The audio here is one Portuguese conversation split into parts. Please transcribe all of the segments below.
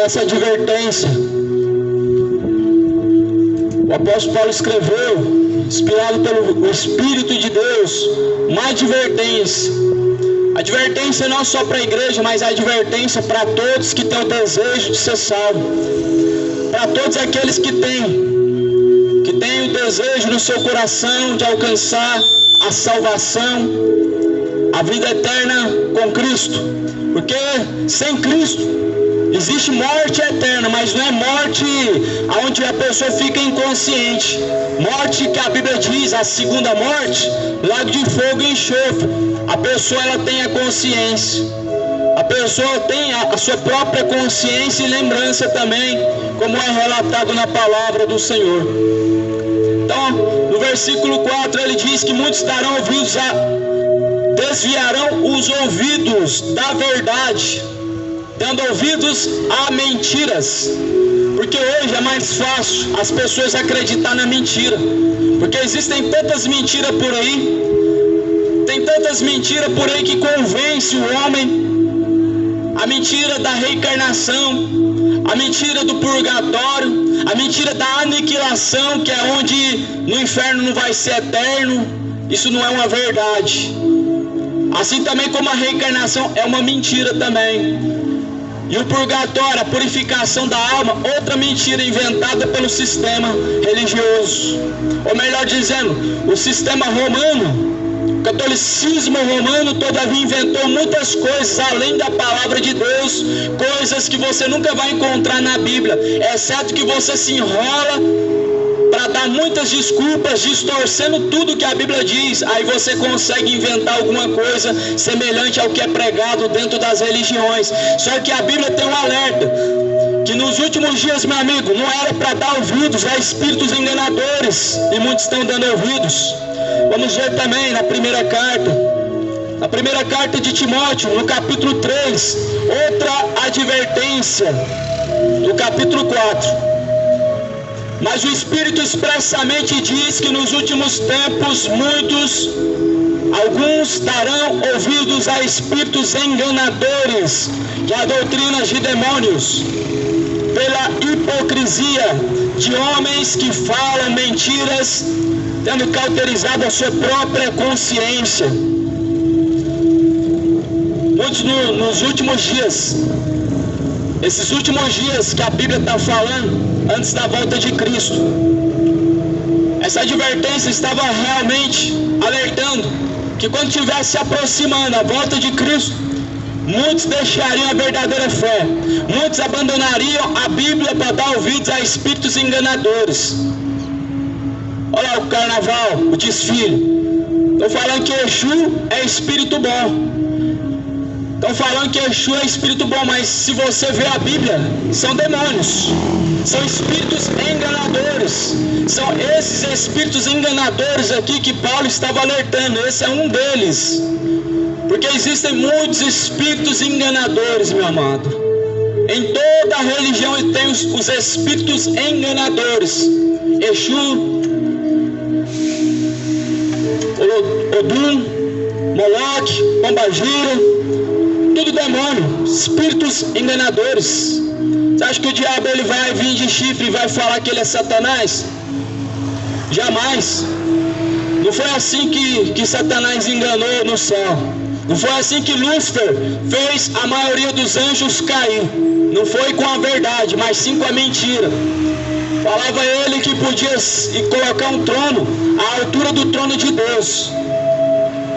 essa advertência. O apóstolo Paulo escreveu, inspirado pelo Espírito de Deus, uma advertência. Advertência não só para a igreja, mas advertência para todos que têm o desejo de ser salvo. Para todos aqueles que têm o desejo no seu coração de alcançar a salvação, a vida eterna com Cristo. Porque sem Cristo existe morte eterna, mas não é morte onde a pessoa fica inconsciente. Morte que a Bíblia diz, a segunda morte, lago de fogo e enxofre. A pessoa ela tem a consciência. A pessoa tem a sua própria consciência e lembrança também, como é relatado na palavra do Senhor. Então, no versículo 4 ele diz que muitos darão ouvidos desviarão os ouvidos da verdade, dando ouvidos a mentiras. Porque hoje é mais fácil as pessoas acreditar na mentira, porque existem tantas mentiras por aí. Tem tantas mentiras por aí que convencem o homem. A mentira da reencarnação, a mentira do purgatório, a mentira da aniquilação, que é onde no inferno não vai ser eterno. Isso não é uma verdade. Assim também como a reencarnação é uma mentira também. E o purgatório, a purificação da alma, outra mentira inventada pelo sistema religioso. Ou melhor dizendo, o sistema romano, o catolicismo romano, todavia inventou muitas coisas além da palavra de Deus, coisas que você nunca vai encontrar na Bíblia, exceto que você se enrola para dar muitas desculpas, distorcendo tudo que a Bíblia diz. Aí você consegue inventar alguma coisa semelhante ao que é pregado dentro das religiões. Só que a Bíblia tem um alerta, que nos últimos dias, meu amigo, não era para dar ouvidos a espíritos enganadores, e muitos estão dando ouvidos. Vamos ver também na primeira carta de Timóteo, no capítulo 3, outra advertência, no capítulo 4. Mas o Espírito expressamente diz que nos últimos tempos alguns darão ouvidos a espíritos enganadores, que é a doutrina de demônios, pela hipocrisia de homens que falam mentiras, tendo cauterizado a sua própria consciência. Muitos nos últimos dias, esses últimos dias que a Bíblia está falando, antes da volta de Cristo, essa advertência estava realmente alertando que quando estivesse se aproximando a volta de Cristo, muitos deixariam a verdadeira fé, muitos abandonariam a Bíblia para dar ouvidos a espíritos enganadores. Olha lá o carnaval, o desfile. Estão falando que Exu é espírito bom. Estão falando que Exu é espírito bom, mas se você vê a Bíblia, são demônios, são espíritos enganadores. São esses espíritos enganadores aqui que Paulo estava alertando. Esse é um deles, porque existem muitos espíritos enganadores, meu amado. Em toda a religião tem os espíritos enganadores. Exu, Odum, Moloque, Pombagira, tudo demônio, espíritos enganadores. Você acha que o diabo ele vai vir de chifre e vai falar que ele é Satanás? Jamais. Não foi assim que Satanás enganou no céu. Não foi assim que Lúcifer fez a maioria dos anjos cair. Não foi com a verdade, mas sim com a mentira. Falava ele que podia colocar um trono à altura do trono de Deus.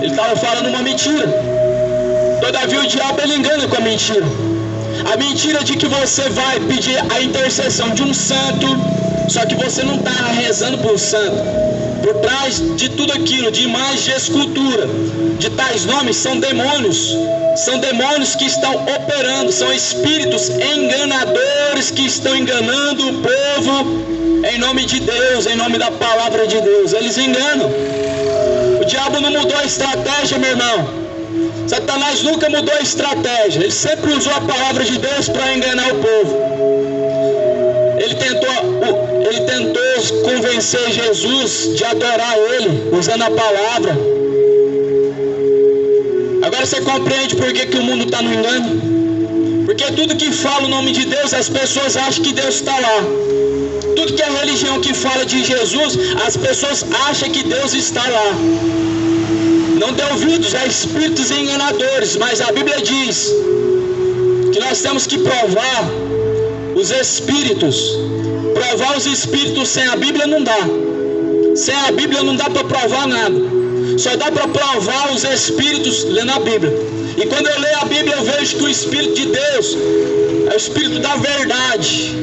Ele estava falando uma mentira. Todavia o diabo ele engana com a mentira. A mentira de que você vai pedir a intercessão de um santo, só que você não está rezando por um santo. Por trás de tudo aquilo, de imagem, de escultura, de tais nomes, são demônios. São demônios que estão operando, são espíritos enganadores que estão enganando o povo em nome de Deus, em nome da palavra de Deus. Eles enganam. O diabo não mudou a estratégia, meu irmão. Satanás nunca mudou a estratégia. Ele sempre usou a palavra de Deus para enganar o povo. Ele tentou convencer Jesus de adorar ele, usando a palavra. Agora você compreende por que o mundo está no engano? Porque Porque tudo que fala o nome de Deus, as pessoas acham que Deus está lá. Tudo que é religião que fala de Jesus, as pessoas acham que Deus está lá. Não dê ouvidos a espíritos enganadores, mas a Bíblia diz que nós temos que provar os espíritos. Provar os espíritos sem a Bíblia não dá. Sem a Bíblia não dá para provar nada. Só dá para provar os espíritos lendo a Bíblia. E quando eu leio a Bíblia, eu vejo que o Espírito de Deus é o Espírito da verdade.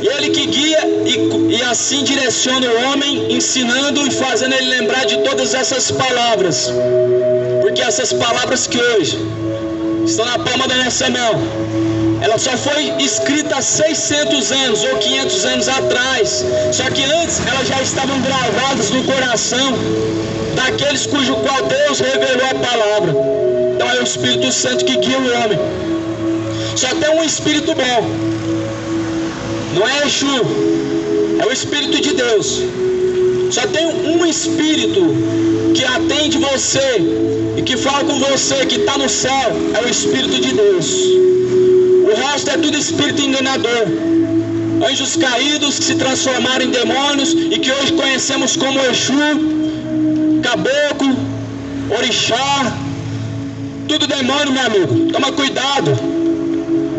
E ele que guia e assim direciona o homem, ensinando e fazendo ele lembrar de todas essas palavras. Porque essas palavras que hoje estão na palma da nossa mão, ela só foi escrita há 600 anos ou 500 anos atrás. Só que antes elas já estavam gravadas no coração daqueles cujo qual Deus revelou a palavra. Então é o Espírito Santo que guia o homem. Só tem um Espírito bom. Não é Exu, é o Espírito de Deus. Só tem um Espírito que atende você e que fala com você, que está no céu, é o Espírito de Deus. O resto é tudo espírito enganador. Anjos caídos que se transformaram em demônios e que hoje conhecemos como Exu, caboclo, orixá, tudo demônio, meu amigo. Toma cuidado.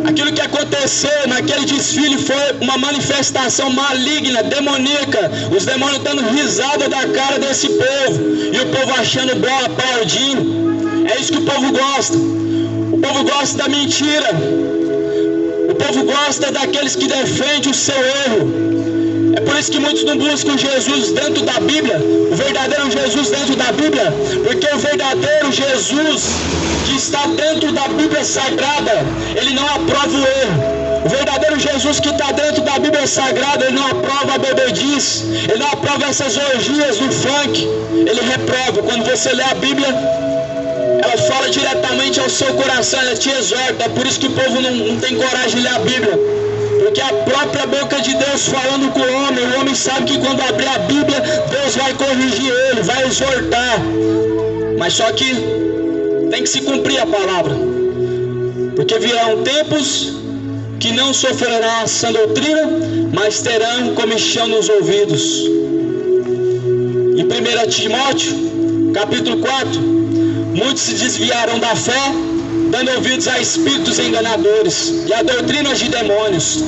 Aquilo que aconteceu naquele desfile foi uma manifestação maligna, demoníaca. Os demônios dando risada da cara desse povo. E o povo achando bom, aplaudindo. É isso que o povo gosta. O povo gosta da mentira. O povo gosta daqueles que defendem o seu erro. É por isso que muitos não buscam Jesus dentro da Bíblia, o verdadeiro Jesus dentro da Bíblia, porque o verdadeiro Jesus que está dentro da Bíblia Sagrada, ele não aprova o erro. O verdadeiro Jesus que está dentro da Bíblia Sagrada, ele não aprova a bebedice, ele não aprova essas orgias do funk, ele reprova. Quando você lê a Bíblia, ela fala diretamente ao seu coração, ela te exorta. É por isso que o povo não tem coragem de ler a Bíblia. Porque a própria boca de Deus falando com o homem sabe que quando abrir a Bíblia, Deus vai corrigir ele, vai exortar. Mas só que tem que se cumprir a palavra. Porque virão tempos que não sofrerão essa doutrina, mas terão comichão nos ouvidos. Em 1 Timóteo, capítulo 4, muitos se desviaram da fé, dando ouvidos a espíritos enganadores e a doutrinas de demônios.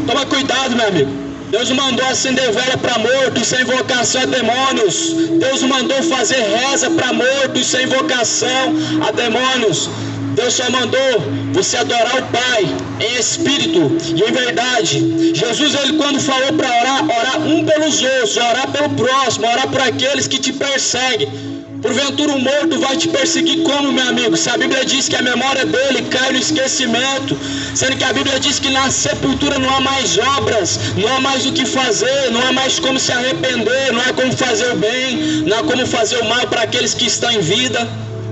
Toma cuidado, meu amigo. Deus não mandou acender vela para morto, isso é invocação a demônios. Deus não mandou fazer reza para morto, isso é invocação a demônios. Deus só mandou você adorar o Pai em espírito e em verdade. Jesus, ele quando falou para orar um pelos outros, orar pelo próximo, orar por aqueles que te perseguem. Porventura o morto vai te perseguir como, meu amigo? Se a Bíblia diz que a memória dele cai no esquecimento, sendo que a Bíblia diz que na sepultura não há mais obras, não há mais o que fazer, não há mais como se arrepender, não há como fazer o bem, não há como fazer o mal para aqueles que estão em vida.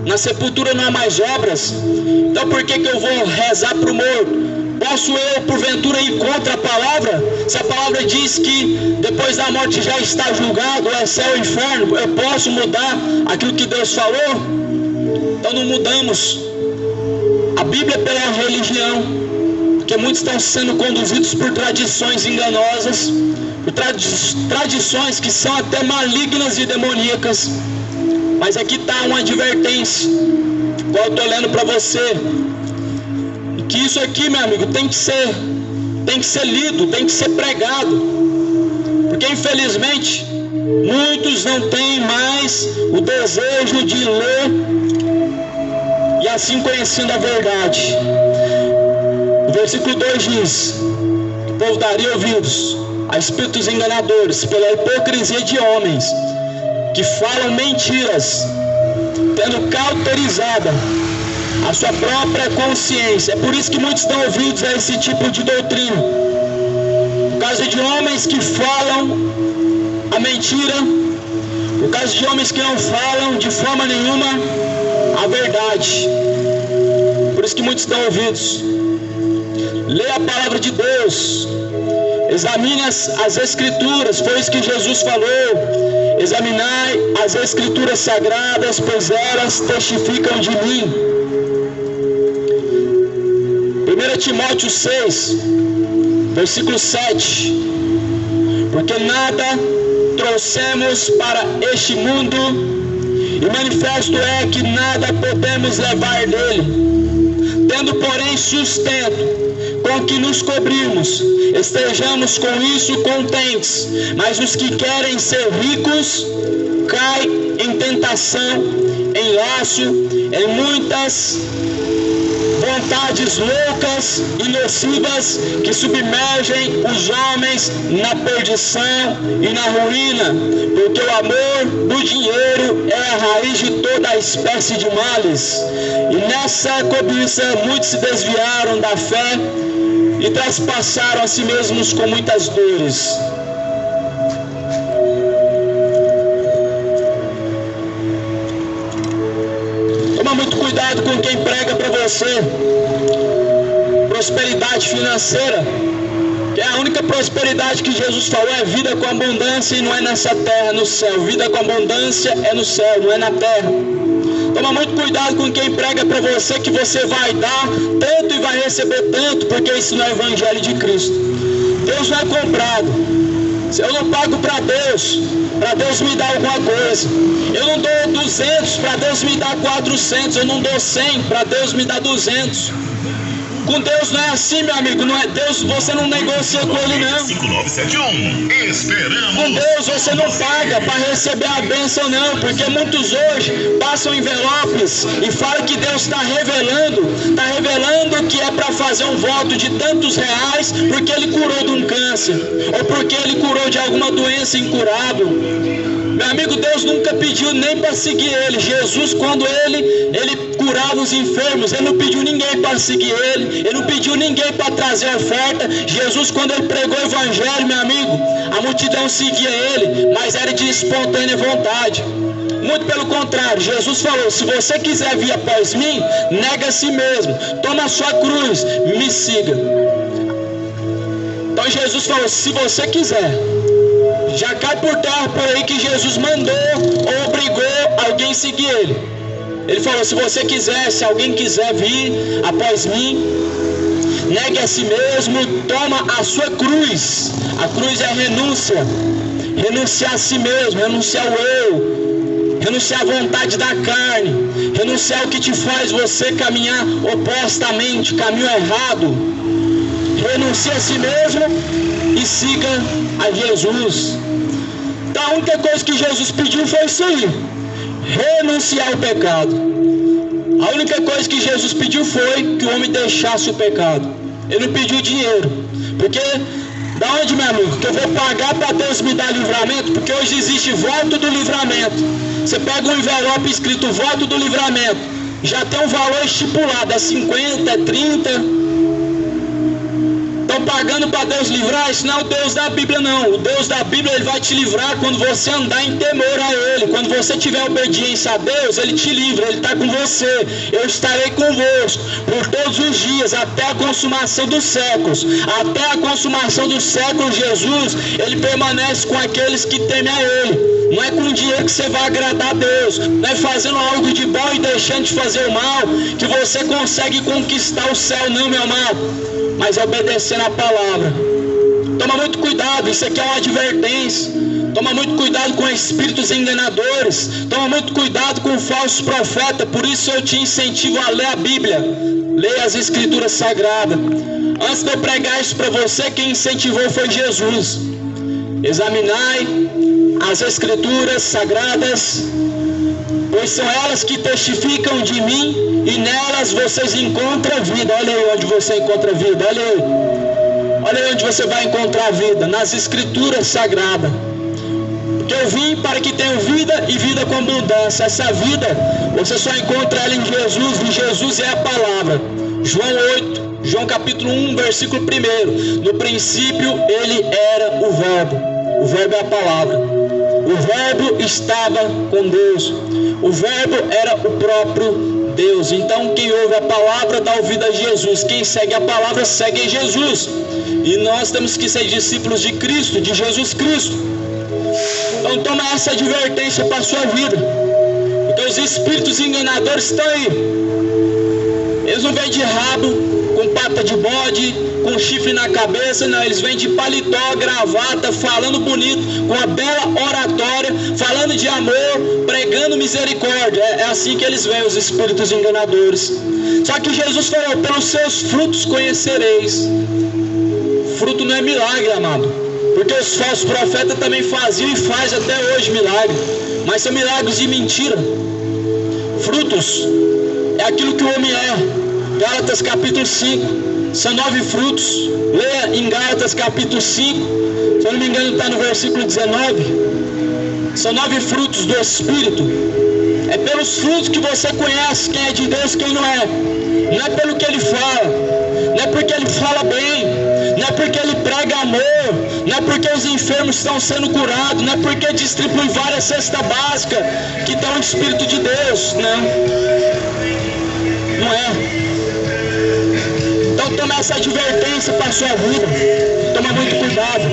Na sepultura não há mais obras. Então por que eu vou rezar para o morto? Posso eu, porventura, ir contra a palavra? Se a palavra diz que depois da morte já está julgado, é céu ou inferno, eu posso mudar aquilo que Deus falou? Então não mudamos a Bíblia pela religião, porque muitos estão sendo conduzidos por tradições enganosas, por tradições que são até malignas e demoníacas. Mas aqui está uma advertência, igual eu estou lendo para você, que isso aqui, meu amigo, tem que ser lido, tem que ser pregado, porque infelizmente muitos não têm mais o desejo de ler e assim conhecendo a verdade. O versículo 2 diz que o povo daria ouvidos a espíritos enganadores pela hipocrisia de homens que falam mentiras, tendo cauterizada a sua própria consciência. É por isso que muitos dão ouvidos a esse tipo de doutrina, por causa de homens que falam a mentira, por causa de homens que não falam de forma nenhuma a verdade. Por isso que muitos dão ouvidos. Leia a palavra de Deus, examine as Escrituras, foi isso que Jesus falou. Examinai as Escrituras sagradas, pois elas testificam de mim. 1 Timóteo 6, versículo 7. Porque nada trouxemos para este mundo, e manifesto é que nada podemos levar dele. Tendo, porém, sustento com que nos cobrimos, estejamos com isso contentes. Mas os que querem ser ricos caem em tentação, em laço, em muitas vontades loucas e nocivas que submergem os homens na perdição e na ruína, porque o amor do dinheiro é a raiz de toda a espécie de males. E nessa cobiça muitos se desviaram da fé e traspassaram a si mesmos com muitas dores. Toma muito cuidado com quem prega para você prosperidade financeira, que é a única prosperidade que Jesus falou é vida com abundância, e não é nessa terra, é no céu. Vida com abundância é no céu, não é na terra. Toma muito cuidado com quem prega para você que você vai dar tanto e vai receber tanto, porque isso não é o evangelho de Cristo. Deus não é comprado. Eu não pago para Deus me dar alguma coisa. Eu não dou 200 para Deus me dar 400. Eu não dou 100 para Deus me dar 200. Com Deus não é assim, meu amigo. Não é Deus, você não negocia com Ele, não. 5971. Esperamos. Com Deus você não paga para receber a bênção, não. Porque muitos hoje passam envelopes e falam que Deus está revelando que é para fazer um voto de tantos reais porque Ele curou de um câncer, ou porque Ele curou de alguma doença incurável. Meu amigo, Deus nunca pediu nem para seguir Ele. Jesus, quando ele curava os enfermos, Ele não pediu ninguém para seguir Ele não pediu ninguém para trazer oferta. Jesus, quando Ele pregou o evangelho, meu amigo, a multidão seguia Ele, mas era de espontânea vontade. Muito pelo contrário, Jesus falou: se você quiser vir após mim, nega a si mesmo, toma a sua cruz, me siga. Então Jesus falou: se você quiser, já cai por terra por aí que Jesus mandou ou obrigou alguém a seguir Ele. Ele falou: se você quiser, se alguém quiser vir após mim, negue a si mesmo, toma a sua cruz. A cruz é renúncia. Renunciar a si mesmo, renunciar ao eu, renunciar à vontade da carne, renunciar ao que te faz você caminhar opostamente, caminho errado. Renuncie a si mesmo e siga a Jesus. Então a única coisa que Jesus pediu foi isso aí: renunciar ao pecado. A única coisa que Jesus pediu foi que o homem deixasse o pecado. Ele não pediu dinheiro, porque da onde, meu amigo, que eu vou pagar para Deus me dar livramento? Porque hoje existe voto do livramento. Você pega um envelope escrito voto do livramento, já tem um valor estipulado, é 50, é 30. Estão pagando para Deus livrar? Isso não é o Deus da Bíblia, não. O Deus da Bíblia, Ele vai te livrar quando você andar em temor a Ele. Quando você tiver obediência a Deus, Ele te livra, Ele está com você. Eu estarei convosco por todos os dias, até a consumação dos séculos. Até a consumação dos séculos, Jesus, Ele permanece com aqueles que temem a Ele. Não é com dinheiro que você vai agradar a Deus. Não é fazendo algo de bom e deixando de fazer o mal que você consegue conquistar o céu, não, meu amado. Mas obedecendo a palavra. Toma muito cuidado, isso aqui é uma advertência. Toma muito cuidado com espíritos enganadores. Toma muito cuidado com falsos profetas. Por isso eu te incentivo a ler a Bíblia. Leia as Escrituras Sagradas. Antes de eu pregar isso para você, quem incentivou foi Jesus. Examinai as Escrituras Sagradas, pois são elas que testificam de mim, e nelas vocês encontram vida. Olha aí onde você encontra vida, olha aí. Olha aí onde você vai encontrar vida, nas Escrituras Sagradas. Porque eu vim para que tenham vida e vida com abundância. Essa vida, você só encontra ela em Jesus, e Jesus é a palavra. João capítulo 1, versículo 1. No princípio Ele era o Verbo é a palavra. O Verbo estava com Deus. O Verbo era o próprio Deus. Então quem ouve a palavra dá ouvido a Jesus. Quem segue a palavra segue Jesus. E nós temos que ser discípulos de Cristo, de Jesus Cristo. Então toma essa advertência para a sua vida. Porque os espíritos enganadores estão aí. Eles não vêm de rabo, com pata de bode, com chifre na cabeça, não. Eles vêm de paletó, gravata, falando bonito, com uma bela oratória, falando de amor, pregando misericórdia. É assim que eles vêm, os espíritos enganadores. Só que Jesus falou: pelos seus frutos conhecereis. Fruto não é milagre, amado, porque os falsos profetas também faziam e fazem até hoje milagre, mas são milagres de mentira. Frutos é aquilo que o homem é. Gálatas capítulo 5, são 9 frutos. Leia em Gálatas capítulo 5, se eu não me engano está no versículo 19. São 9 frutos do Espírito. É pelos frutos que você conhece quem é de Deus e quem não é. Não é pelo que ele fala, não é porque ele fala bem, não é porque ele prega amor, não é porque os enfermos estão sendo curados, não é porque distribui várias cestas básicas que dão o Espírito de Deus, não. Não é. Então toma essa advertência para a sua vida. Toma muito cuidado.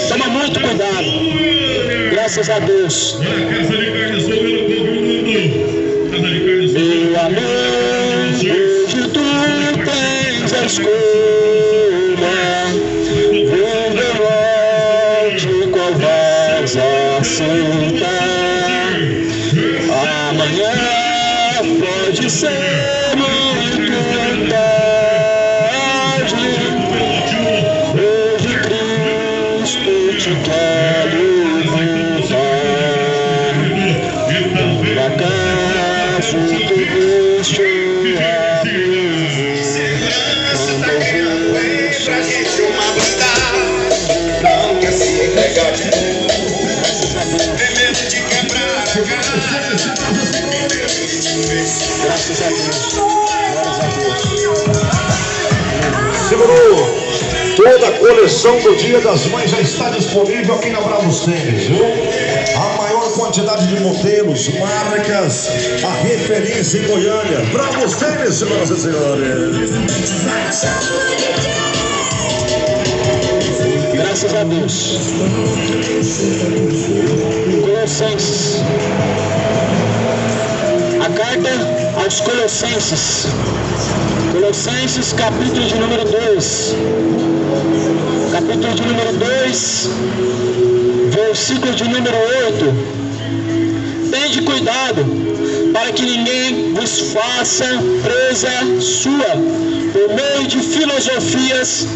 Toma muito cuidado. Graças a Deus. Meu amor, hoje tu tens a escolha. Vende qual vais aceitar. Amanhã pode ser muito tarde. Hoje Cristo te quer levar. Por acaso tu deixou a graças a Deus. Glórias a Deus. Segurou. Toda a coleção do Dia das Mães já está disponível aqui na Bravos Tênis, viu? A maior quantidade de modelos, marcas, a referência em Goiânia. Bravos Tênis, senhoras e senhores. Graças a Deus. Colossenses. A carta aos Colossenses. Colossenses, capítulo de número 2. Capítulo de número 2, versículo de número 8. Tende cuidado para que ninguém vos faça presa sua por meio de filosofias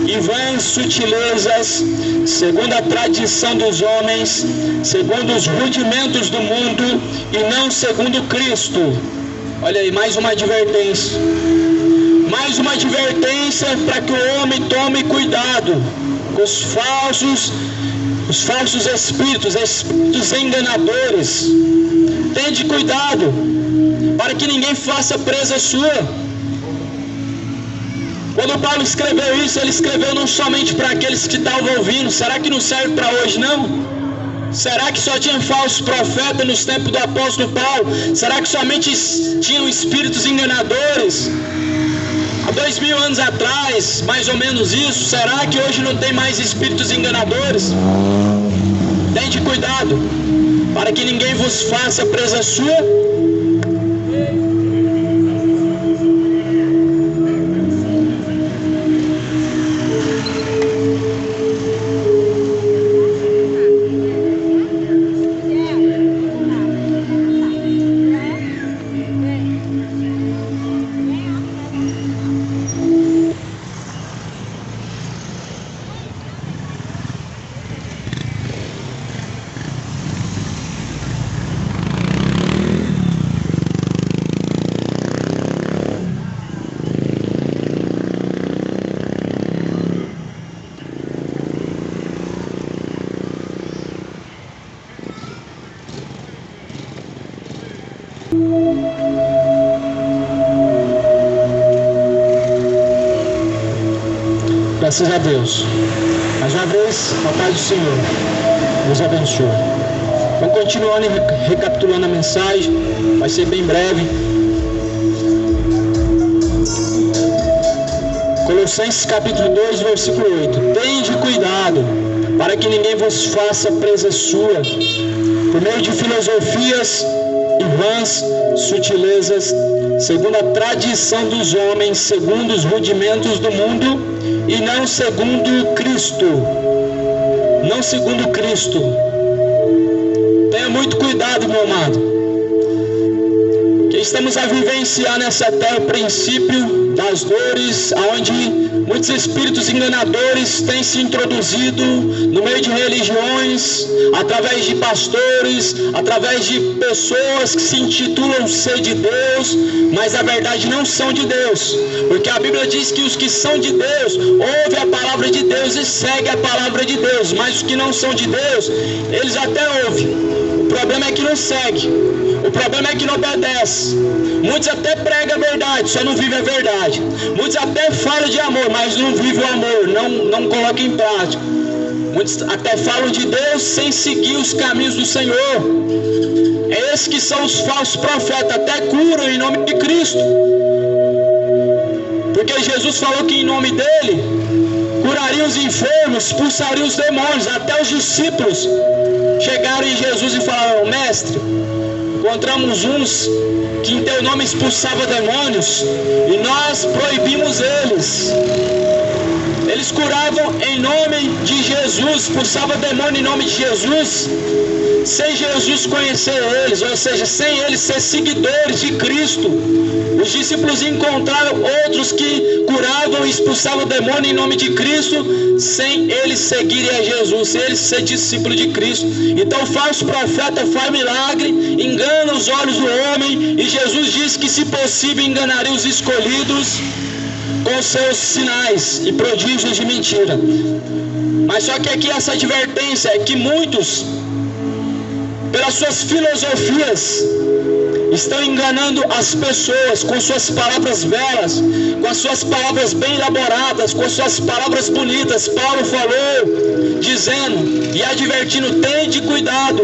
e vãs sutilezas, segundo a tradição dos homens, segundo os rudimentos do mundo e não segundo Cristo. Olha aí, mais uma advertência. Mais uma advertência para que o homem tome cuidado com os falsos espíritos enganadores. Tende cuidado para que ninguém faça presa sua. Quando Paulo escreveu isso, ele escreveu não somente para aqueles que estavam ouvindo. Será que não serve para hoje, não? Será que só tinha falsos profetas nos tempos do apóstolo Paulo? Será que somente tinham espíritos enganadores? Há 2000 anos atrás, mais ou menos isso. Será que hoje não tem mais espíritos enganadores? Tende cuidado, para que ninguém vos faça presa sua. Graças a Deus. Mais uma vez, a paz do Senhor nos abençoe. Vamos continuando recapitulando a mensagem, vai ser bem breve. Colossenses capítulo 2, versículo 8. Tende cuidado, para que ninguém vos faça presa sua, por meio de filosofias e vãs sutilezas, segundo a tradição dos homens, segundo os rudimentos do mundo, e não segundo Cristo. Não segundo Cristo. Tenha muito cuidado, meu amado, que estamos a vivenciar nessa terra o princípio das dores, onde muitos espíritos enganadores têm se introduzido no meio de religiões, através de pastores, através de pessoas que se intitulam ser de Deus, mas na verdade não são de Deus, porque a Bíblia diz que os que são de Deus ouvem a palavra de Deus e seguem a palavra de Deus, mas os que não são de Deus, eles até ouvem. O problema é que não segue, o problema é que não obedece. Muitos até pregam a verdade, só não vivem a verdade. Muitos até falam de amor, mas não vivem o amor, não colocam em prática. Muitos até falam de Deus sem seguir os caminhos do Senhor. É esses que são os falsos profetas, até curam em nome de Cristo, porque Jesus falou que em nome dele curaria os enfermos, expulsaria os demônios. Até os discípulos chegaram em Jesus e falaram: mestre, encontramos uns que em teu nome expulsavam demônios e nós proibimos eles. Eles curavam em nome de Jesus, expulsavam demônio em nome de Jesus, sem Jesus conhecer eles, ou seja, sem eles ser seguidores de Cristo. Os discípulos encontraram outros que curavam e expulsavam demônio em nome de Cristo, sem eles seguirem a Jesus, sem eles ser discípulos de Cristo. Então o falso profeta faz milagre, engana os olhos do homem, e Jesus diz que, se possível, enganaria os escolhidos com seus sinais e prodígios de mentira. Mas só que aqui essa advertência é que muitos, pelas suas filosofias, estão enganando as pessoas com suas palavras belas, com as suas palavras bem elaboradas, com as suas palavras bonitas. Paulo falou, dizendo e advertindo: tende cuidado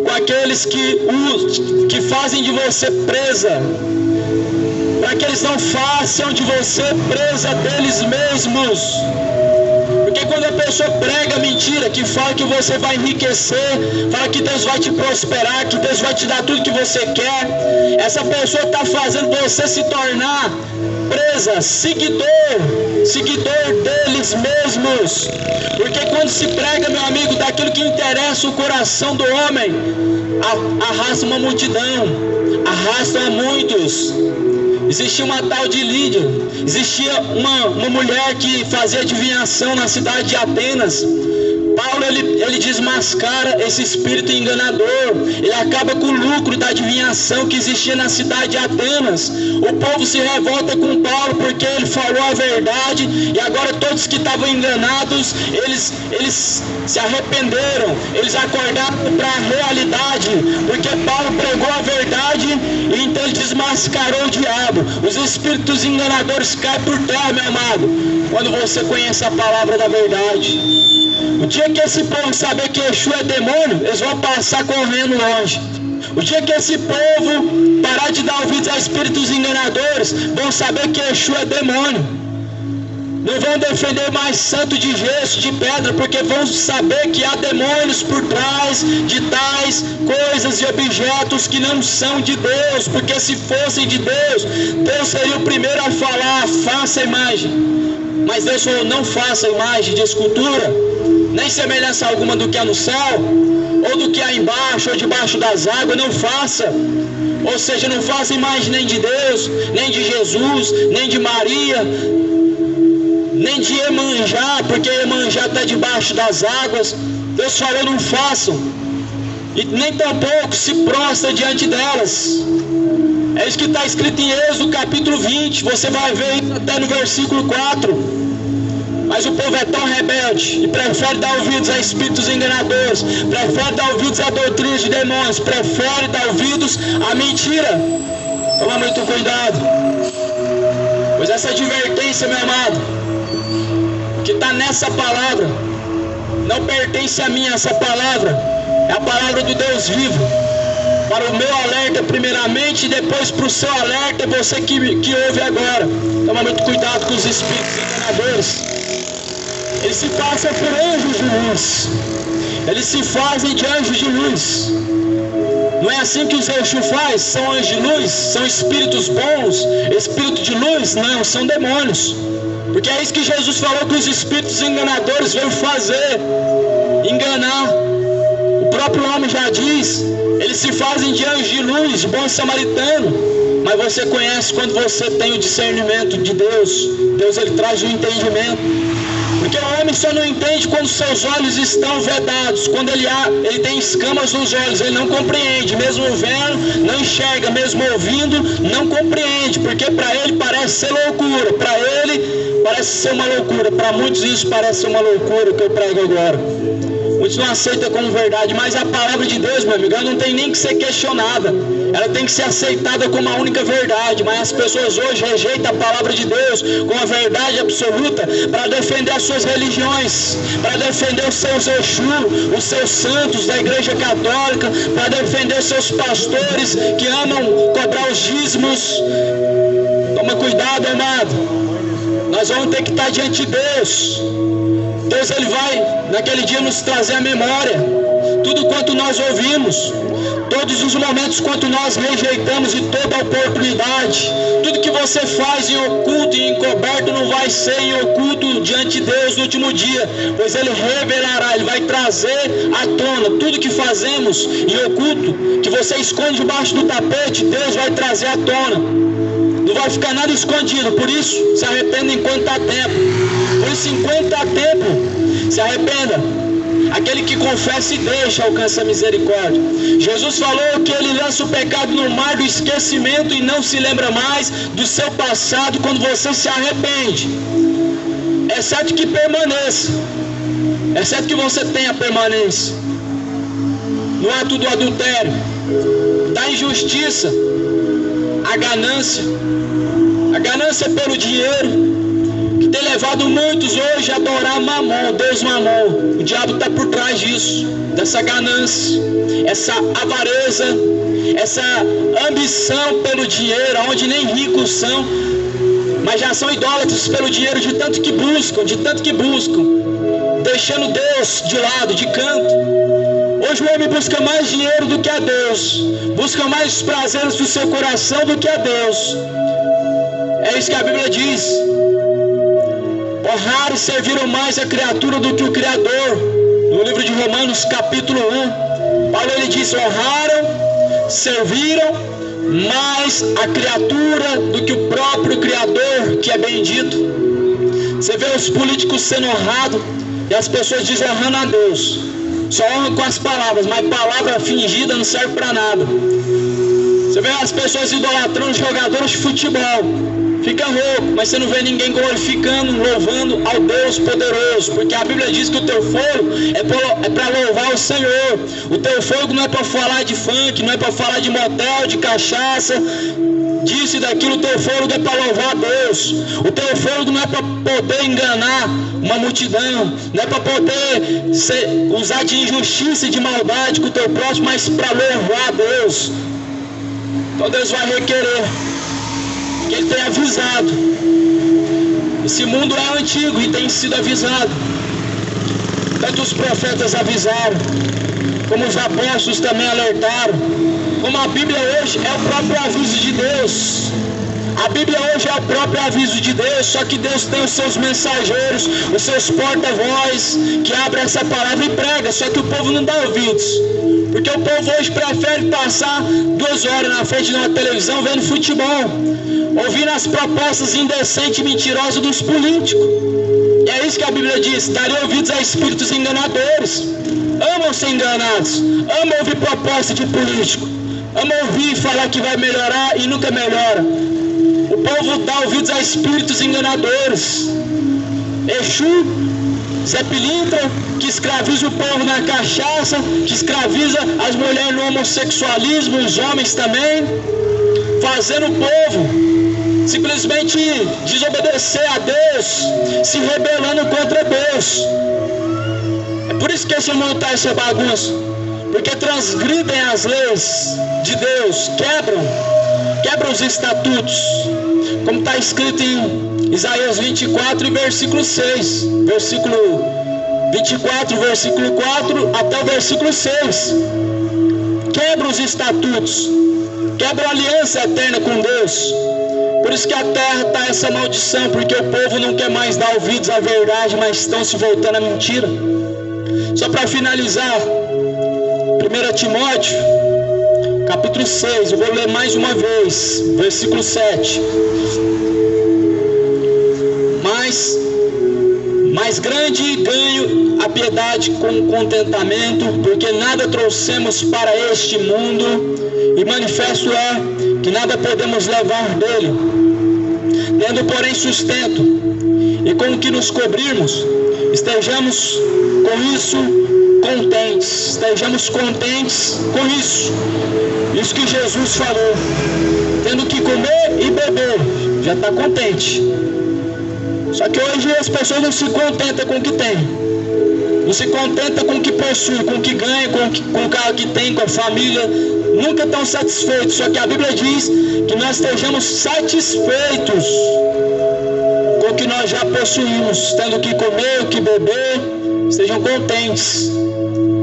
com aqueles que fazem de você presa, para que eles não façam de você presa deles mesmos. Porque quando a pessoa prega mentira, que fala que você vai enriquecer, fala que Deus vai te prosperar, que Deus vai te dar tudo que você quer, essa pessoa está fazendo você se tornar presa, seguidor deles mesmos. Porque quando se prega, meu amigo, daquilo que interessa o coração do homem, arrasta uma multidão, arrasta a muitos. Existia uma tal de Lídia, existia uma mulher que fazia adivinhação na cidade de Atenas. Paulo ele desmascara esse espírito enganador, ele acaba com o lucro da adivinhação que existia na cidade de Atenas. O povo se revolta com Paulo porque ele falou a verdade, e agora todos que estavam enganados, eles se arrependeram, eles acordaram para a realidade, porque Paulo pregou a verdade, e então ele desmascarou o diabo. Os espíritos enganadores caem por terra, meu amado, quando você conhece a palavra da verdade. O dia que esse povo saber que Exu é demônio, eles vão passar correndo longe. O dia que esse povo parar de dar ouvidos a espíritos enganadores, vão saber que Exu é demônio. Não vão defender mais santo de gesso, de pedra, porque vão saber que há demônios por trás de tais coisas e objetos que não são de Deus. Porque se fossem de Deus, Deus seria o primeiro a falar: faça a imagem. Mas Deus falou: não faça imagem de escultura, nem semelhança alguma do que há no céu, ou do que há embaixo, ou debaixo das águas, não faça. Ou seja, não faça imagem nem de Deus, nem de Jesus, nem de Maria, nem de Iemanjá, porque Iemanjá está debaixo das águas. Deus falou: não façam, e nem tampouco se prostra diante delas. É isso que está escrito em Êxodo capítulo 20, você vai ver isso até no versículo 4. Mas o povo é tão rebelde e prefere dar ouvidos a espíritos enganadores, prefere dar ouvidos a doutrinas de demônios, prefere dar ouvidos à mentira. Toma muito cuidado, pois essa advertência, meu amado, que está nessa palavra, não pertence a mim. Essa palavra é a palavra do Deus vivo, para o meu alerta primeiramente, e depois para o seu alerta, você que ouve agora. Toma muito cuidado com os espíritos enganadores. eles se passam por anjos de luz. Eles se fazem de anjos de luz. Não é assim que os Exu faz? São anjos de luz? São espíritos bons? Espírito de luz? Não, são demônios. Porque é isso que Jesus falou que os espíritos enganadores veio fazer. Enganar. O próprio nome já diz. Eles se fazem de anjos de luz, de bom samaritano. Mas você conhece quando você tem o discernimento de Deus. Deus, ele traz o entendimento. Porque o homem só não entende quando seus olhos estão vedados. Quando ele tem escamas nos olhos, ele não compreende. Mesmo vendo, não enxerga. Mesmo ouvindo, não compreende. Porque para ele parece ser loucura. Para ele parece ser uma loucura. Para muitos isso parece ser uma loucura que eu prego agora. Muitos não aceitam como verdade. Mas a palavra de Deus, meu amigo, ela não tem nem que ser questionada. Ela tem que ser aceitada como a única verdade. Mas as pessoas hoje rejeitam a palavra de Deus como a verdade absoluta para defender as suas religiões, para defender os seus Exu, os seus santos da igreja católica, para defender os seus pastores que amam cobrar os dízimos. Toma cuidado, amado. Nós vamos ter que estar diante de Deus. Deus, ele vai naquele dia nos trazer a memória tudo quanto nós ouvimos, todos os momentos quanto nós rejeitamos e toda a oportunidade. Tudo que você faz em oculto e encoberto não vai ser em oculto diante de Deus no último dia, pois ele revelará, ele vai trazer à tona tudo que fazemos em oculto, que você esconde debaixo do tapete, Deus vai trazer à tona. Não vai ficar nada escondido. Por isso, se arrependa enquanto há tempo. Por isso, enquanto há tempo, se arrependa. Aquele que confessa e deixa alcança a misericórdia. Jesus falou que ele lança o pecado no mar do esquecimento e não se lembra mais do seu passado quando você se arrepende. É certo que permaneça. É certo que você tenha permanência no ato do adultério, da injustiça, a ganância pelo dinheiro, que tem levado muitos hoje a adorar Mamon, Deus Mamon. O diabo está por trás disso, dessa ganância, essa avareza, essa ambição pelo dinheiro, onde nem ricos são, mas já são idólatras pelo dinheiro de tanto que buscam, deixando Deus de lado, de canto. Hoje o homem busca mais dinheiro do que a Deus, busca mais prazeres do seu coração do que a Deus. É isso que a Bíblia diz. Honrar e serviram mais a criatura do que o Criador. No livro de Romanos, capítulo 1, Paulo ele diz: honraram, serviram mais a criatura do que o próprio Criador, que é bendito. Você vê os políticos sendo honrados e as pessoas desonrando a Deus. Só honra com as palavras, mas palavra fingida não serve para nada. Você vê as pessoas idolatrando jogadores de futebol, fica rouco, mas você não vê ninguém glorificando, louvando ao Deus poderoso, porque a Bíblia diz que o teu fogo é para louvar o Senhor. O teu fogo não é para falar de funk, não é para falar de motel, de cachaça, disso e daquilo. O teu fogo é para louvar a Deus. O teu fogo não é para poder enganar uma multidão, não é para poder usar de injustiça e de maldade com o teu próximo, mas para louvar a Deus. Então Deus vai requerer que ele tenha avisado. Esse mundo é antigo e tem sido avisado. Tanto os profetas avisaram, como os apóstolos também alertaram, como a Bíblia hoje é o próprio aviso de Deus. A Bíblia hoje é o próprio aviso de Deus, só que Deus tem os seus mensageiros, os seus porta-voz, que abrem essa palavra e pregam, só que o povo não dá ouvidos. Porque o povo hoje prefere passar 2 horas na frente de uma televisão vendo futebol, ouvindo as propostas indecentes e mentirosas dos políticos. E é isso que a Bíblia diz: darem ouvidos a espíritos enganadores. Amam ser enganados, amam ouvir proposta de político, amam ouvir e falar que vai melhorar e nunca melhora. O povo dá ouvidos a espíritos enganadores. Exu, Zé Pilintra, que escraviza o povo na cachaça, que escraviza as mulheres no homossexualismo, os homens também, fazendo o povo simplesmente desobedecer a Deus, se rebelando contra Deus. É por isso que esse mundo está essa bagunça, porque transgridem as leis de Deus, quebram os estatutos, como está escrito em Isaías 24 e versículo 6. Versículo 24, versículo 4 até o versículo 6. Quebra os estatutos, quebra a aliança eterna com Deus. Por isso que a terra está essa maldição, porque o povo não quer mais dar ouvidos à verdade, mas estão se voltando à mentira. Só para finalizar, 1 Timóteo, capítulo 6, eu vou ler mais uma vez, versículo 7. Mais grande ganho a piedade com contentamento, porque nada trouxemos para este mundo, e manifesto é que nada podemos levar dele. Tendo, porém, sustento, e com o que nos cobrirmos, estejamos com isso contentes. Estejamos contentes com isso. Isso que Jesus falou. Tendo que comer e beber, já está contente. Só que hoje as pessoas não se contentam com o que tem. Não se contentam com o que possui, com o que ganha, com o carro que tem, com a família. Nunca estão satisfeitos. Só que a Bíblia diz que nós estejamos satisfeitos com o que nós já possuímos. Tendo que comer, o que beber, estejam contentes.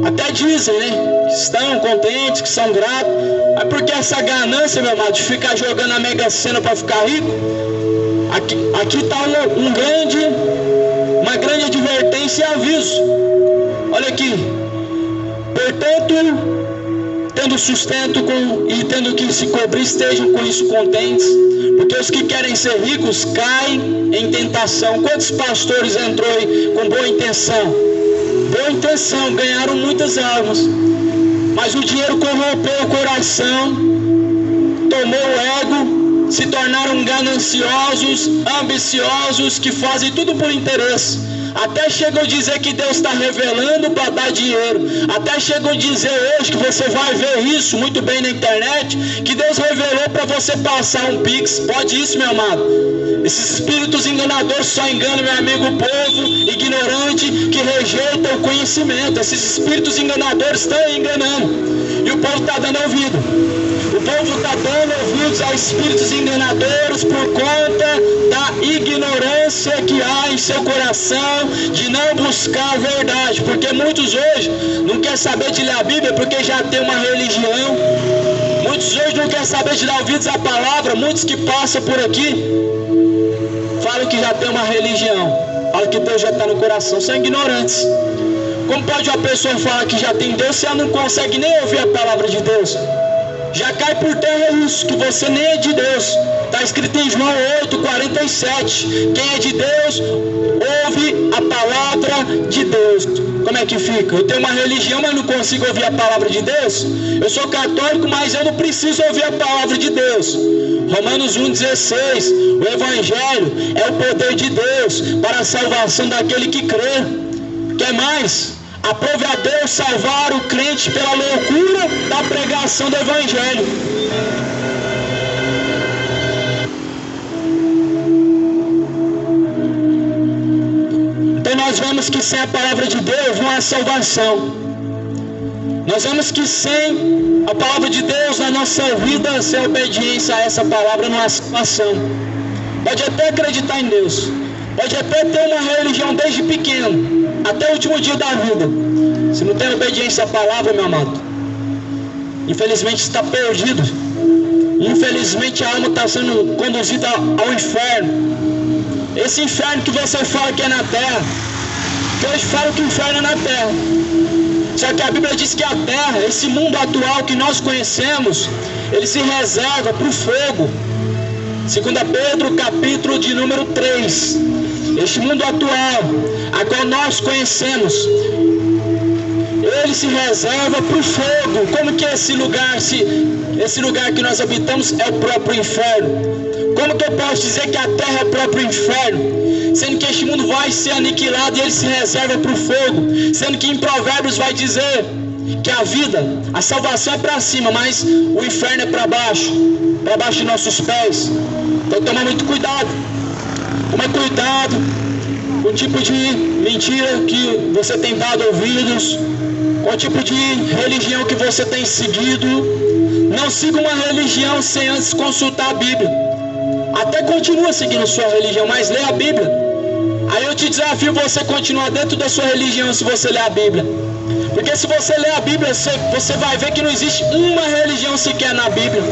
Até dizem, né? Que estão contentes, que são gratos. Mas porque essa ganância, meu amado, de ficar jogando a Mega Sena para ficar rico? Aqui está uma grande advertência e aviso. Olha aqui. Portanto, tendo sustento e tendo que se cobrir, estejam com isso contentes. Porque os que querem ser ricos caem em tentação. Quantos pastores entrou aí com boa intenção? Boa intenção, ganharam muitas almas. Mas o dinheiro corrompeu o coração, tomou o ego, se tornaram gananciosos, ambiciosos, que fazem tudo por interesse. Até chegam a dizer que Deus está revelando para dar dinheiro. Até chegam a dizer hoje, que você vai ver isso muito bem na internet, que Deus revelou para você passar um Pix. Pode isso, meu amado? Esses espíritos enganadores só enganam, meu amigo, o povo ignorante que rejeita o conhecimento. Esses espíritos enganadores estão enganando. E o povo está dando ouvido. O povo está dando ouvidos a espíritos enganadores por conta da ignorância que há em seu coração de não buscar a verdade. Porque muitos hoje não querem saber de ler a Bíblia porque já tem uma religião. Muitos hoje não querem saber de dar ouvidos à palavra. Muitos que passam por aqui falam que já tem uma religião. Falam que Deus já está no coração. São ignorantes. Como pode uma pessoa falar que já tem Deus se ela não consegue nem ouvir a palavra de Deus? Já cai por terra isso, que você nem é de Deus. Está escrito em João 8:47. Quem é de Deus, ouve a palavra de Deus. Como é que fica? Eu tenho uma religião, mas não consigo ouvir a palavra de Deus? Eu sou católico, mas eu não preciso ouvir a palavra de Deus. Romanos 1:16. O Evangelho é o poder de Deus para a salvação daquele que crê. Quer mais? Aprove a Deus salvar o crente pela loucura da pregação do Evangelho. Então nós vemos que sem a palavra de Deus não há salvação. Nós vemos que sem a palavra de Deus na nossa vida, sem obediência a essa palavra, não há salvação. Pode até acreditar em Deus. Pode até ter uma religião desde pequeno, até o último dia da vida. Se não tem obediência à palavra, meu amado, infelizmente está perdido. Infelizmente a alma está sendo conduzida ao inferno. Esse inferno que você fala que é na terra, que hoje falam que o inferno é na terra. Só que a Bíblia diz que a terra, esse mundo atual que nós conhecemos, ele se reserva para o fogo. 2 Pedro, capítulo de número 3. Este mundo atual, a qual nós conhecemos, ele se reserva para o fogo. Como que esse lugar que nós habitamos é o próprio inferno? Como que eu posso dizer que a terra é o próprio inferno? Sendo que este mundo vai ser aniquilado e ele se reserva para o fogo. Sendo que em Provérbios vai dizer que a vida, a salvação é para cima, mas o inferno é para baixo de nossos pés. Então toma muito cuidado. Toma cuidado com o tipo de mentira que você tem dado ouvidos, com o tipo de religião que você tem seguido. Não siga uma religião sem antes consultar a Bíblia. até continua seguindo sua religião, mas lê a Bíblia. Aí eu te desafio você continuar dentro da sua religião se você ler a Bíblia. Porque se você ler a Bíblia, você vai ver que não existe uma religião sequer na Bíblia.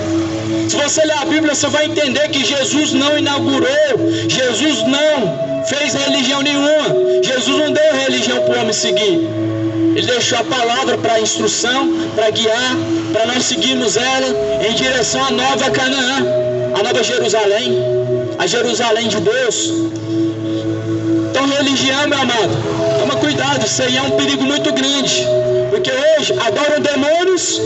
Se você ler a Bíblia, você vai entender que Jesus não inaugurou, Jesus não fez religião nenhuma. Jesus não deu religião para o homem seguir. Ele deixou a palavra para instrução, para guiar, para nós seguirmos ela em direção à nova Canaã, a nova Jerusalém, a Jerusalém de Deus. Então religião, meu amado, toma cuidado, isso aí é um perigo muito grande. Porque hoje adoram demônios,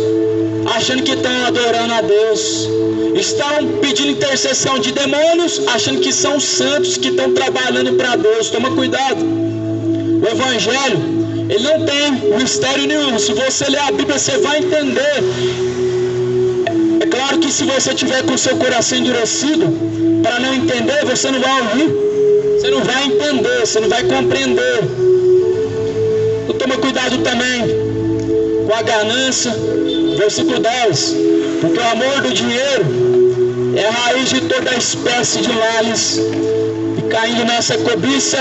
achando que estão adorando a Deus. Estão pedindo intercessão de demônios, achando que são santos, que estão trabalhando para Deus. Toma cuidado. O Evangelho, ele não tem mistério nenhum. Se você ler a Bíblia, você vai entender. É claro que se você tiver com o seu coração endurecido, para não entender, você não vai ouvir. Você não vai entender, você não vai compreender. Então toma cuidado também com a ganância. Versículo 10. Porque o amor do dinheiro é a raiz de toda a espécie de males. E caindo nessa cobiça,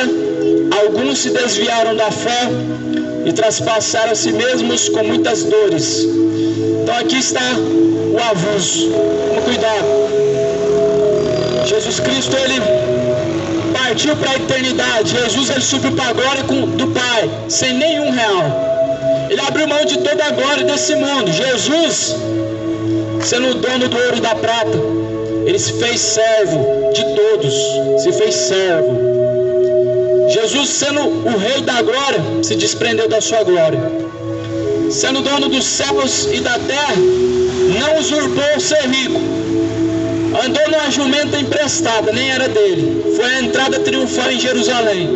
alguns se desviaram da fé e traspassaram a si mesmos com muitas dores. Então aqui está o aviso. Toma cuidado. Jesus Cristo, ele partiu para a eternidade. Jesus, ele subiu para a glória do Pai, sem nenhum real. Ele abriu mão de toda a glória desse mundo. Jesus, sendo o dono do ouro e da prata, ele se fez servo de todos. Se fez servo. Jesus, sendo o rei da glória, se desprendeu da sua glória. Sendo dono dos céus e da terra, não usurpou ser rico. Andou numa jumenta emprestada, nem era dele. Foi a entrada triunfal em Jerusalém.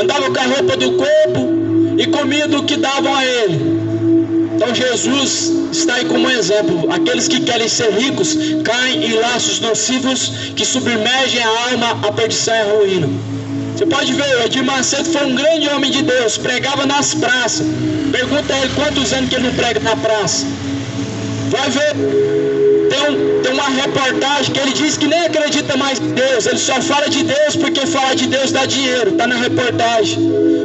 Andava com a roupa do corpo e comia do que davam a ele. Então Jesus está aí como exemplo. Aqueles que querem ser ricos caem em laços nocivos que submergem a alma à perdição e à ruína. Você pode ver, o Edir Macedo foi um grande homem de Deus, pregava nas praças. Pergunta a ele quantos anos que ele não prega na praça. Vai ver, tem uma reportagem que ele diz que nem acredita mais em Deus. Ele só fala de Deus porque falar de Deus dá dinheiro. Está na reportagem.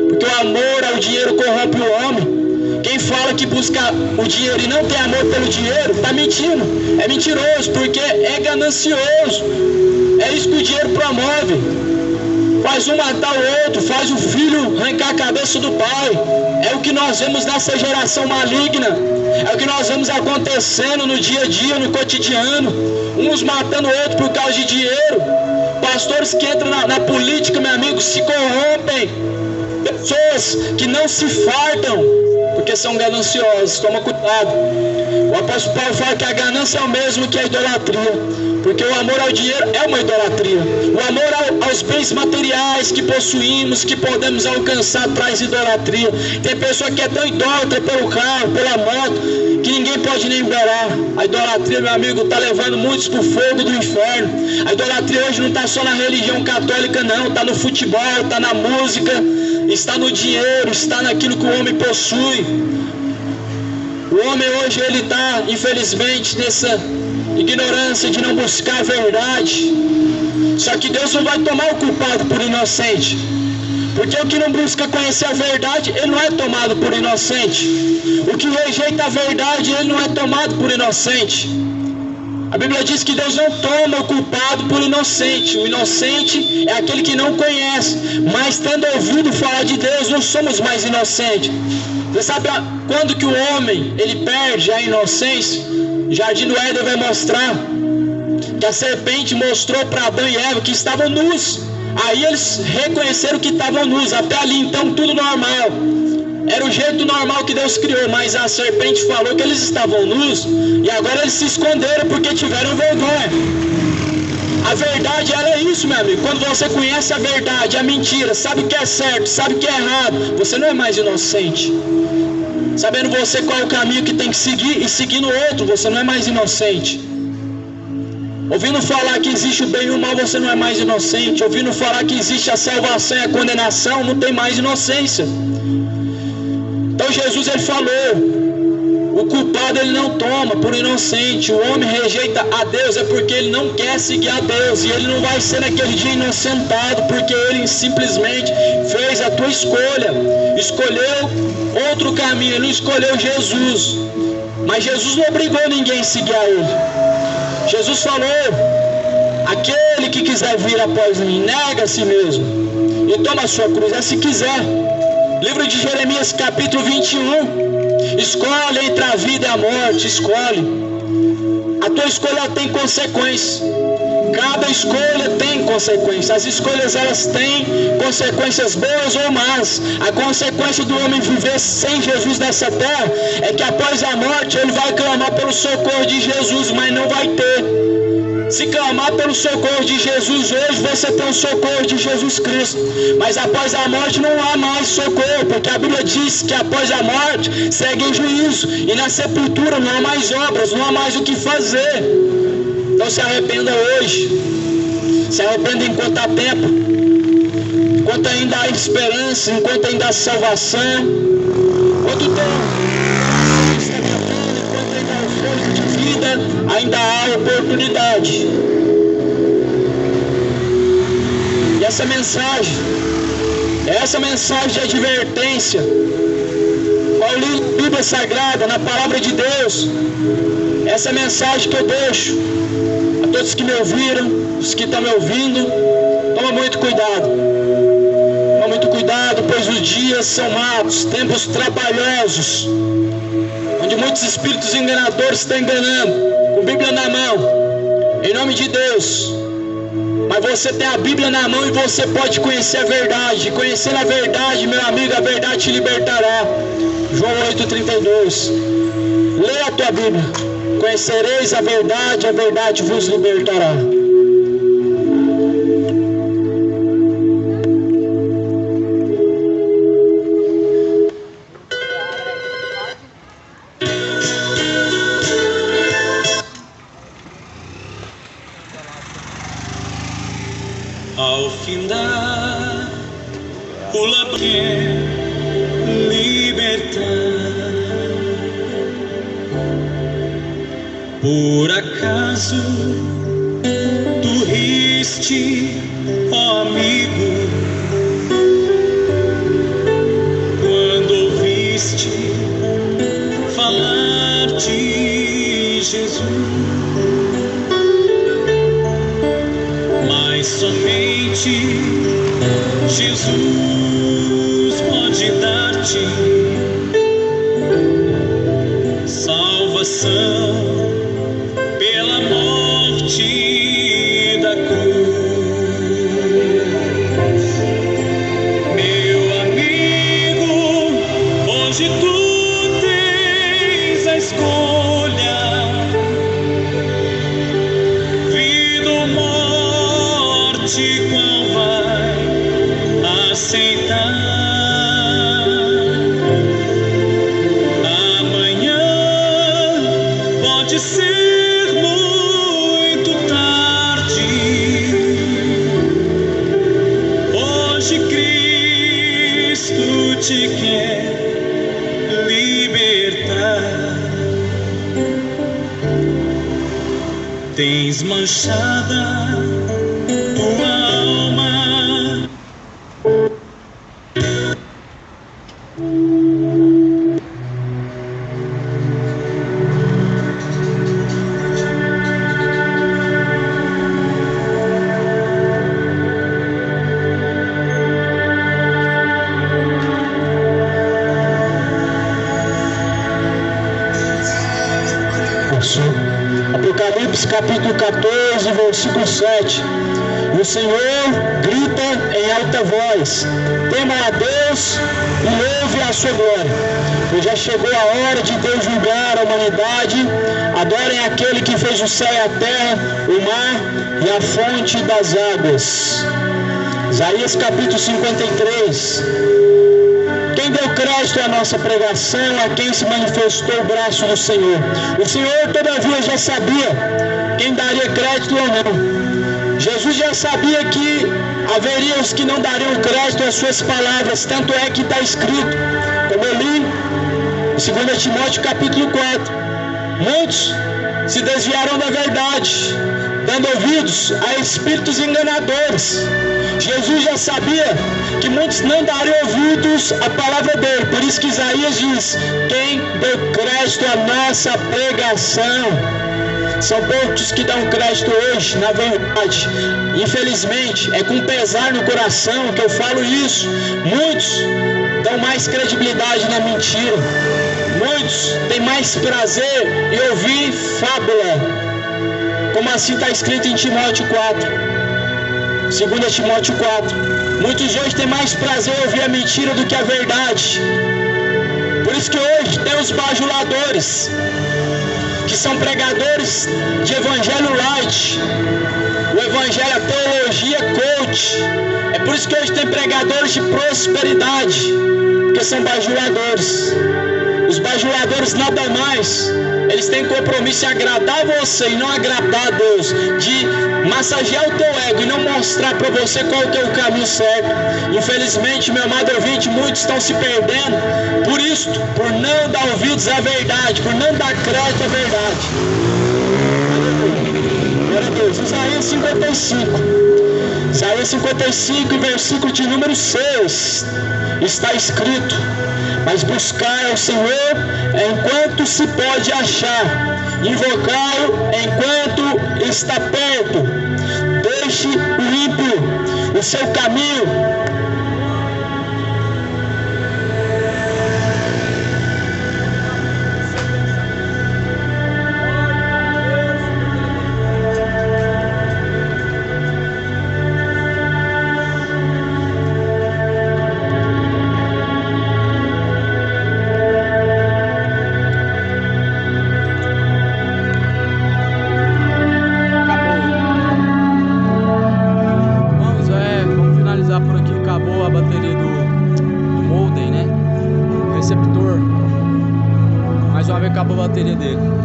Porque o amor ao dinheiro corrompe o homem. Quem fala que busca o dinheiro e não tem amor pelo dinheiro, está mentindo. É mentiroso, porque é ganancioso. É isso que o dinheiro promove. Faz um matar o outro, faz o filho arrancar a cabeça do pai. É o que nós vemos nessa geração maligna. É o que nós vemos acontecendo no dia a dia, no cotidiano. Uns matando o outro por causa de dinheiro. Pastores que entram na política, meu amigo, se corrompem. Pessoas que não se fartam porque são gananciosos. Toma cuidado. O apóstolo Paulo fala que a ganância é o mesmo que a idolatria. Porque o amor ao dinheiro é uma idolatria. O amor aos bens materiais que possuímos, que podemos alcançar, traz idolatria. Tem pessoa que é tão idólatra pelo carro, pela moto, que ninguém pode nem liberar. A idolatria, meu amigo, está levando muitos para o fogo do inferno. A idolatria hoje não está só na religião católica, não. Está no futebol, está na música, está no dinheiro, está naquilo que o homem possui. O homem hoje, ele está, infelizmente, nessa ignorância de não buscar a verdade. Só que Deus não vai tomar o culpado por inocente. Porque o que não busca conhecer a verdade, ele não é tomado por inocente. O que rejeita a verdade, ele não é tomado por inocente. A Bíblia diz que Deus não toma o culpado por inocente. O inocente é aquele que não conhece. Mas tendo ouvido falar de Deus, não somos mais inocentes. Você sabe quando que o homem, ele perde a inocência? Jardim do Éden vai mostrar que a serpente mostrou para Adão e Eva que estavam nus. Aí eles reconheceram que estavam nus. Até ali então tudo normal. Era o jeito normal que Deus criou. Mas a serpente falou que eles estavam nus. E agora eles se esconderam porque tiveram vergonha. A verdade, ela é isso, meu amigo. Quando você conhece a verdade, a mentira, sabe o que é certo, sabe o que é errado, você não é mais inocente. Sabendo você qual é o caminho que tem que seguir e seguindo o outro, você não é mais inocente. Ouvindo falar que existe o bem e o mal, você não é mais inocente. Ouvindo falar que existe a salvação e a condenação, não tem mais inocência. Então Jesus, ele falou O culpado ele não toma por inocente. O homem rejeita a Deus é porque ele não quer seguir a Deus. E ele não vai ser naquele dia inocentado, porque ele simplesmente fez a tua escolha. Escolheu outro caminho, ele não escolheu Jesus. Mas Jesus não obrigou ninguém a seguir a ele. Jesus falou: aquele que quiser vir após mim, nega a si mesmo e toma a sua cruz, se quiser. Livro de Jeremias capítulo 21. Escolhe entre a vida e a morte, escolhe. A tua escolha tem consequência. Cada escolha tem consequência. As escolhas elas têm consequências boas ou más. A consequência do homem viver sem Jesus nessa terra é que após a morte ele vai clamar pelo socorro de Jesus, mas não vai ter. Se clamar pelo socorro de Jesus hoje, você tem o socorro de Jesus Cristo. Mas após a morte não há mais socorro, porque a Bíblia diz que após a morte segue o juízo. E na sepultura não há mais obras, não há mais o que fazer. Então se arrependa hoje. Se arrependa enquanto há tempo. Enquanto ainda há esperança, enquanto ainda há salvação. Enquanto ainda há oportunidade. E essa mensagem de advertência, ao ler a Bíblia Sagrada, na Palavra de Deus, essa mensagem que eu deixo a todos que me ouviram, os que estão me ouvindo, toma muito cuidado. Toma muito cuidado, pois os dias são maus, tempos trabalhosos, onde muitos espíritos enganadores estão enganando, com Bíblia na mão, em nome de Deus. Mas você tem a Bíblia na mão e você pode conhecer a verdade. Conhecendo a verdade, meu amigo, a verdade te libertará. João 8,32. Leia a tua Bíblia. Conhecereis a verdade vos libertará. Ao findar o labirinto libertar, por acaso tu riste, ó amigo, quando ouviste falar de Jesus. Mas somente Jesus pode dar-te salvação pela morte da cruz. Meu amigo, hoje tu tens a escolha, vida ou morte, qual vai aceitar? Amanhã pode ser muito tarde. Hoje Cristo te quer libertar. Tens manchada tua alma. Apocalipse capítulo 14, versículo 7. E o Senhor grita em alta voz: temam a Deus e louve a sua glória, pois já chegou a hora de Deus julgar a humanidade. Adorem aquele que fez o céu e a terra, o mar e a fonte das águas. Isaías capítulo 53. Quem deu crédito à nossa pregação, a quem se manifestou o braço do Senhor. O Senhor, todavia, já sabia quem daria crédito ou não. Jesus já sabia que haveria os que não dariam crédito às suas palavras. Tanto é que está escrito, como eu li Em 2 Timóteo capítulo 4, muitos se desviaram da verdade, dando ouvidos a espíritos enganadores. Jesus já sabia que muitos não dariam ouvidos à palavra dele, por isso que Isaías diz: quem deu crédito à nossa pregação? São poucos que dão crédito hoje, na verdade. Infelizmente, é com pesar no coração que eu falo isso. Muitos dão mais credibilidade na mentira. Muitos têm mais prazer em ouvir fábula, como assim está escrito em Timóteo 4, 2 Timóteo 4. Muitos hoje têm mais prazer em ouvir a mentira do que a verdade. Por isso que hoje tem os bajuladores, que são pregadores de evangelho light, o evangelho, a teologia coach. É por isso que hoje tem pregadores de prosperidade, porque são bajuladores. Os bajuladores nada mais, eles têm compromisso em agradar você e não agradar a Deus, de massagear o teu ego e não mostrar para você qual que é o caminho certo. Infelizmente, meu amado ouvinte, muitos estão se perdendo por isso, por não dar ouvidos à verdade, por não dar crédito à verdade. Glória a Deus. Isaías 55, versículo de número 6, está escrito: mas buscar ao Senhor enquanto se pode achar, invocá-lo enquanto está perto. Deixe o ímpio o seu caminho, acabou a bateria dele.